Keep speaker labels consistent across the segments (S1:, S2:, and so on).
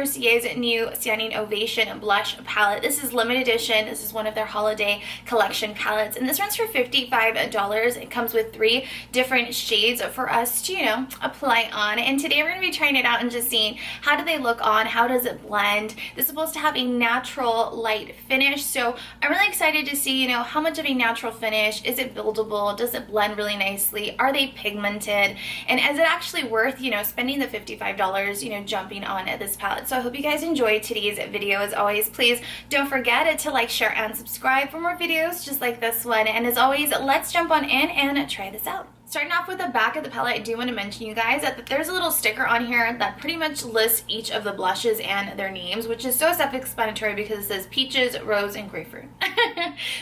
S1: Mercier's new Stunning Ovation blush palette. This is limited edition. This is one of their holiday collection palettes, and this runs for $55. It comes with 3 different shades for us to, you know, apply on. And today we're going to be trying it out and just seeing how do they look on, how does it blend. This is supposed to have a natural light finish, so I'm really excited to see, you know, how much of a natural finish. Is it buildable? Does it blend really nicely? Are they pigmented? And is it actually worth, you know, spending the $55, you know, jumping on this palette? So I hope you guys enjoyed today's video. As always, please don't forget to like, share, and subscribe for more videos just like this one. And as always, let's jump on in and try this out. Starting off with the back of the palette, I do want to mention you guys that there's a little sticker on here that pretty much lists each of the blushes and their names, which is so self-explanatory because it says peaches, rose, and grapefruit.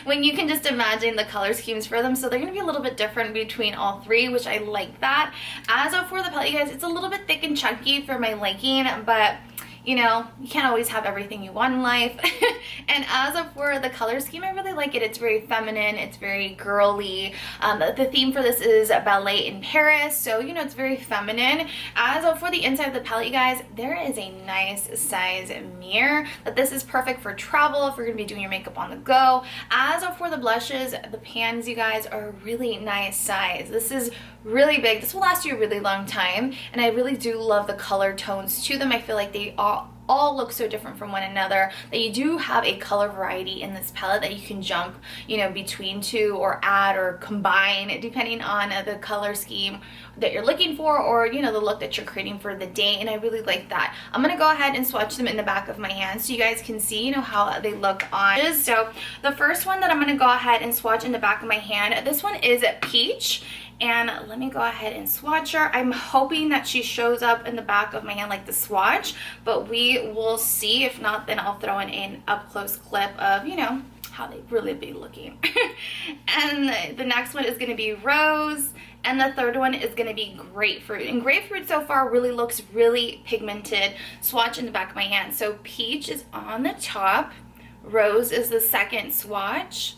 S1: When you can just imagine the color schemes for them, so they're going to be a little bit different between all 3, which I like that. As for the palette, you guys, it's a little bit thick and chunky for my liking, but you know, you can't always have everything you want in life. And as for the color scheme, I really like it. It's very feminine, it's very girly. The theme for this is ballet in Paris, so you know, it's very feminine. As for the inside of the palette, you guys, there is a nice size mirror. But this is perfect for travel if you're gonna be doing your makeup on the go. As for the blushes, the pans, you guys, are a really nice size. This is really big. This will last you a really long time, and I really do love the color tones to them. I feel like they all look so different from one another, that you do have a color variety in this palette that you can jump, you know, between 2 or add or combine depending on the color scheme that you're looking for, or you know, the look that you're creating for the day. And I really like that. I'm gonna go ahead and swatch them in the back of my hand so you guys can see, you know, how they look on. So the first one that I'm gonna go ahead and swatch in the back of my hand, this one is Peach. And let me go ahead and swatch her. I'm hoping that she shows up in the back of my hand like the swatch, but we will see. If not, then I'll throw in an up-close clip of, you know, how they really be looking. And the next one is going to be Rose, and the third one is going to be Grapefruit. And Grapefruit so far really looks really pigmented. Swatch in the back of my hand. So Peach is on the top, Rose is the second swatch,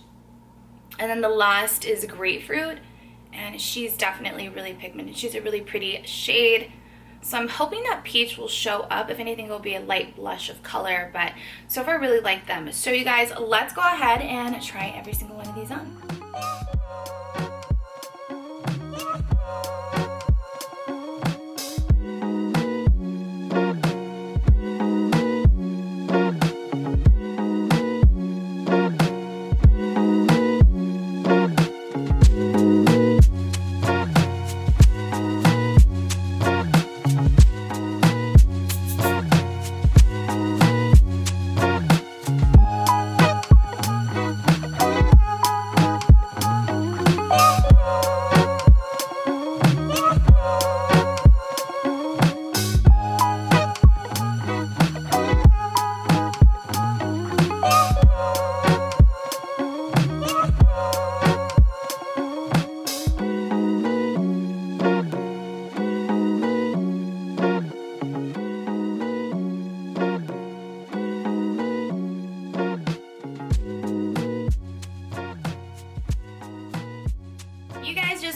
S1: and then the last is Grapefruit. And she's definitely really pigmented. She's a really pretty shade. So I'm hoping that Peach will show up. If anything, it will be a light blush of color. But so far, I really like them. So you guys, let's go ahead and try every single one of these on.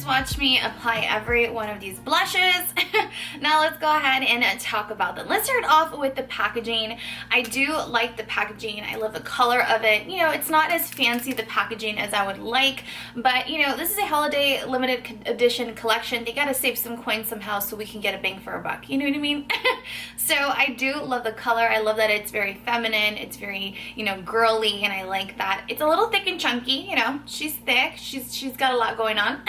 S1: Watch me apply every one of these blushes. Now let's go ahead and talk about them. Let's start off with the packaging. I do like the packaging. I love the color of it. You know, it's not as fancy, the packaging, as I would like, but you know, this is a holiday limited edition collection. They gotta save some coins somehow so we can get a bang for our buck. You know what I mean? So I do love the color. I love that it's very feminine. It's very, you know, girly, and I like that. It's a little thick and chunky. You know, she's thick. She's got a lot going on.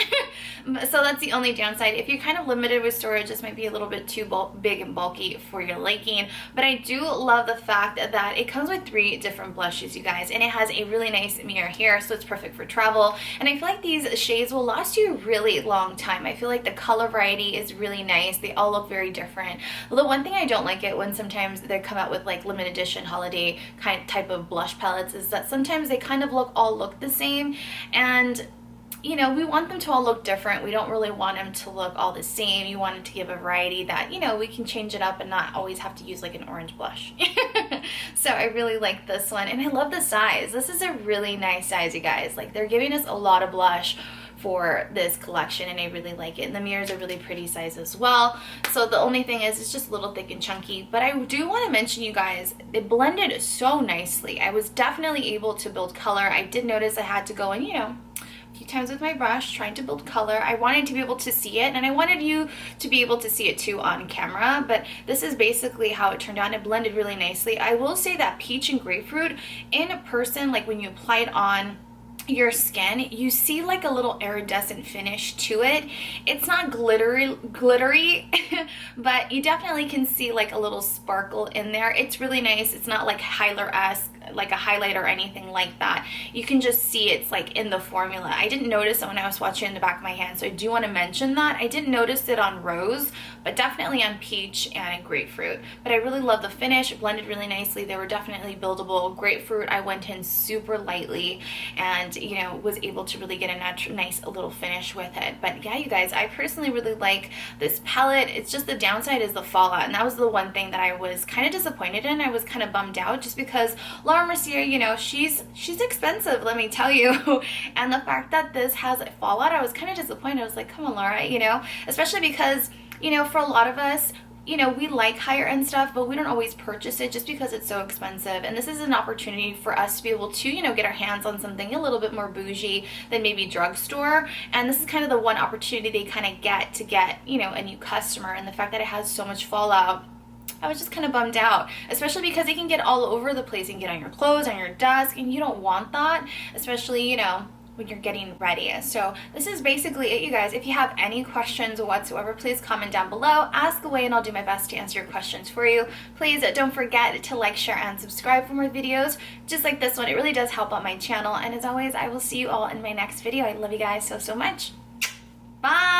S1: So that's the only downside. If you're kind of limited with storage, this might be a little bit too big and bulky for your liking. But I do love the fact that it comes with 3 different blushes, you guys, and it has a really nice mirror here, so it's perfect for travel. And I feel like these shades will last you a really long time. I feel like the color variety is really nice. They all look very different. The one thing I don't like it when sometimes they come out with like limited edition holiday type of blush palettes is that sometimes they kind of all look the same, and you know, we want them to all look different. We don't really want them to look all the same. You want it to give a variety that, you know, we can change it up and not always have to use like an orange blush. So I really like this one, and I love the size. This is a really nice size, you guys. Like, they're giving us a lot of blush for this collection, and I really like it. And the mirrors are really pretty size as well. So the only thing is it's just a little thick and chunky, but I do want to mention, you guys, it blended so nicely. I was definitely able to build color. I did notice I had to go in, you know, a few times with my brush trying to build color. I wanted to be able to see it, and I wanted you to be able to see it too on camera, but this is basically how it turned out. It blended really nicely. I will say that peach and grapefruit in a person, like when you apply it on your skin, you see like a little iridescent finish to it. It's not glittery, but you definitely can see like a little sparkle in there. It's really nice. It's not like highlighter-esque, like a highlight or anything like that. You can just see it's like in the formula. I didn't notice it when I was swatching in the back of my hand, so I do want to mention that. I didn't notice it on rose, but definitely on peach and grapefruit. But I really love the finish. It blended really nicely. They were definitely buildable. Grapefruit, I went in super lightly and, you know, was able to really get a nice little finish with it. But yeah, you guys, I personally really like this palette. It's just the downside is the fallout, and that was the one thing that I was kind of disappointed in. I was kind of bummed out just because Laura Mercier, you know, she's expensive, let me tell you. And the fact that this has a fallout, I was kind of disappointed. I was like, come on, Laura, you know, especially because, you know, for a lot of us, you know, we like higher end stuff, but we don't always purchase it just because it's so expensive. And this is an opportunity for us to be able to, you know, get our hands on something a little bit more bougie than maybe drugstore. And this is kind of the one opportunity they kind of get to get, you know, a new customer. And the fact that it has so much fallout, I was just kind of bummed out, especially because it can get all over the place. It can get on your clothes, on your desk, and you don't want that, especially, you know, when you're getting ready. So this is basically it, you guys. If you have any questions whatsoever, please comment down below, ask away, and I'll do my best to answer your questions for you. Please don't forget to like, share, and subscribe for more videos just like this one. It really does help out my channel. And as always, I will see you all in my next video. I love you guys so much. Bye.